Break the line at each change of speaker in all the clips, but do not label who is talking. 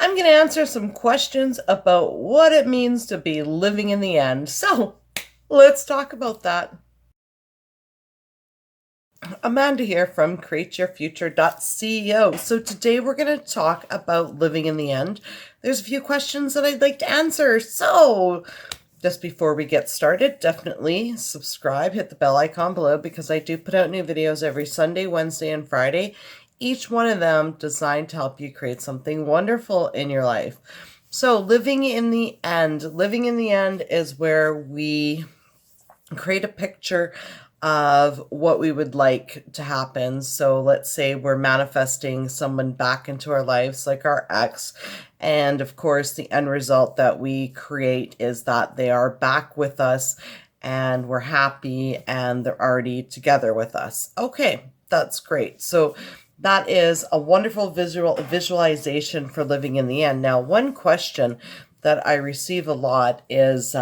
I'm going to answer some questions about what it means to be living in the end. So let's talk about that. Amanda here from createyourfuture.co. So today we're going to talk about living in the end. There's a few questions that I'd like to answer. So just before we get started, definitely subscribe, hit the bell icon below because I do put out new videos every Sunday, Wednesday, and Friday. Each one of them designed to help you create something wonderful in your life. So living in the end is where we create a picture of what we would like to happen. So let's say we're manifesting someone back into our lives, like our ex. And of course, the end result that we create is that they are back with us and we're happy and they're already together with us. Okay, that's great. So that is a wonderful visualization for living in the end. Now, one question that I receive a lot is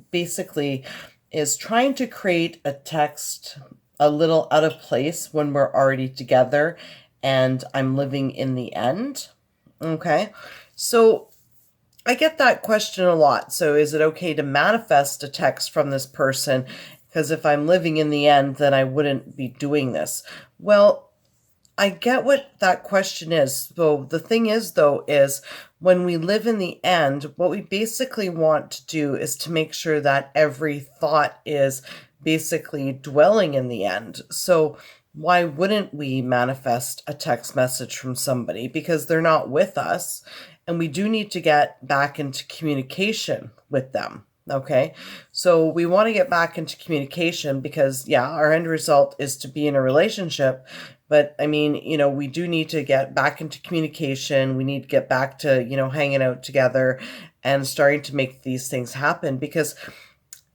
basically is trying to create a text a little out of place when we're already together and I'm living in the end. Okay, so I get that question a lot. So is it okay to manifest a text from this person? Because if I'm living in the end, then I wouldn't be doing this. Well, I get what that question is. So the thing is, though, is when we live in the end, what we basically want to do is to make sure that every thought is basically dwelling in the end. So why wouldn't we manifest a text message from somebody? Because they're not with us, and we do need to get back into communication with them. Okay, so we want to get back into communication because, yeah, our end result is to be in a relationship. But I mean, we do need to get back into communication. We need to get back to, hanging out together and starting to make these things happen because,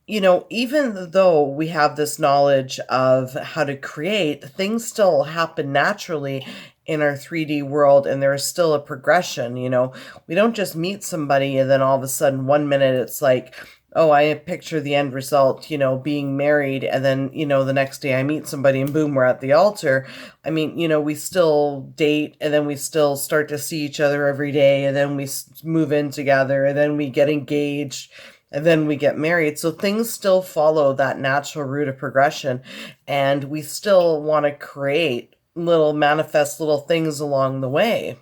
even though we have this knowledge of how to create, things still happen naturally in our 3D world, and there is still a progression. We don't just meet somebody and then all of a sudden 1 minute it's like, oh, I picture the end result, being married, and then, the next day I meet somebody and boom, we're at the altar. I mean, we still date, and then we still start to see each other every day, and then we move in together, and then we get engaged, and then we get married. So things still follow that natural route of progression, and we still want to create manifest little things along the way.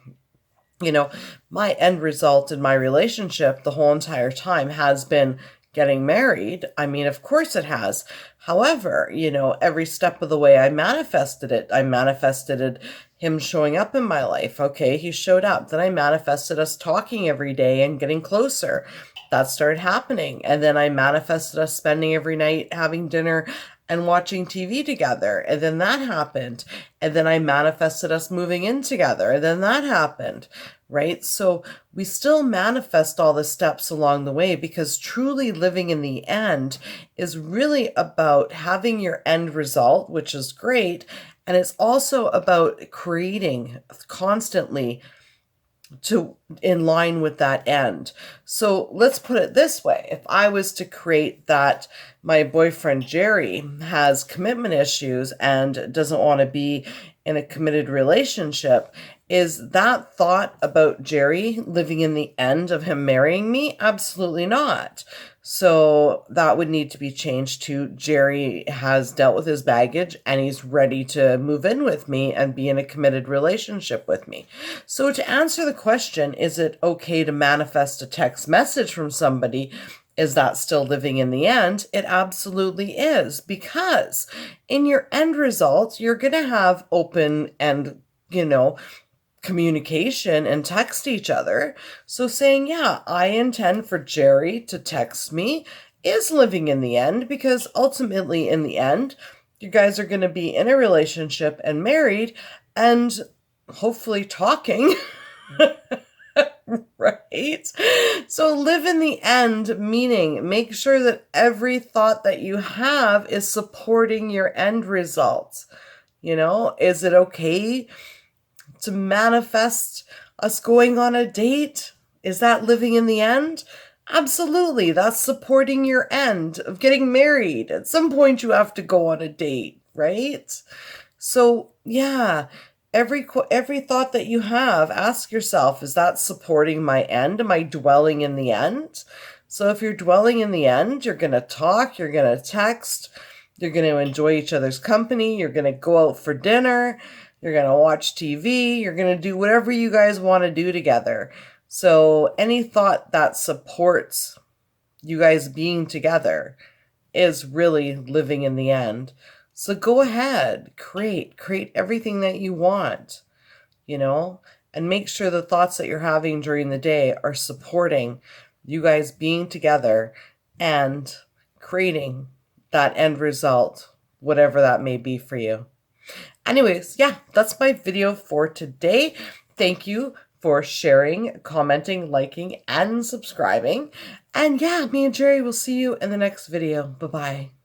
My end result in my relationship the whole entire time has been getting married. I mean, of course it has. However, every step of the way I manifested it. I manifested him showing up in my life. Okay, he showed up. Then I manifested us talking every day and getting closer. That started happening. And then I manifested us spending every night having dinner and watching TV together. And then that happened. And then I manifested us moving in together. And then that happened, right? So we still manifest all the steps along the way because truly living in the end is really about having your end result, which is great. And it's also about creating constantly in line with that end. So let's put it this way. If I was to create that my boyfriend Jerry has commitment issues and doesn't want to be in a committed relationship, is that thought about Jerry living in the end of him marrying me? Absolutely not. So that would need to be changed to Jerry has dealt with his baggage and he's ready to move in with me and be in a committed relationship with me. So to answer the question, is it okay to manifest a text message from somebody? Is that still living in the end? It absolutely is, because in your end result, you're going to have open and, communication and text each other. So saying, yeah, I intend for Jerry to text me is living in the end, because ultimately in the end, you guys are going to be in a relationship and married and hopefully talking. Right? So live in the end, meaning make sure that every thought that you have is supporting your end results. Is it okay to manifest us going on a date? Is that living in the end? Absolutely. That's supporting your end of getting married. At some point, you have to go on a date, right? So, yeah, every thought that you have, ask yourself, is that supporting my end? Am I dwelling in the end? So if you're dwelling in the end, you're going to talk, you're going to text, you're going to enjoy each other's company, you're going to go out for dinner, you're going to watch TV, you're going to do whatever you guys want to do together. So any thought that supports you guys being together is really living in the end. So go ahead, create everything that you want, and make sure the thoughts that you're having during the day are supporting you guys being together and creating that end result, whatever that may be for you. Anyways, yeah, that's my video for today. Thank you for sharing, commenting, liking, and subscribing. And yeah, me and Jerry will see you in the next video. Bye-bye.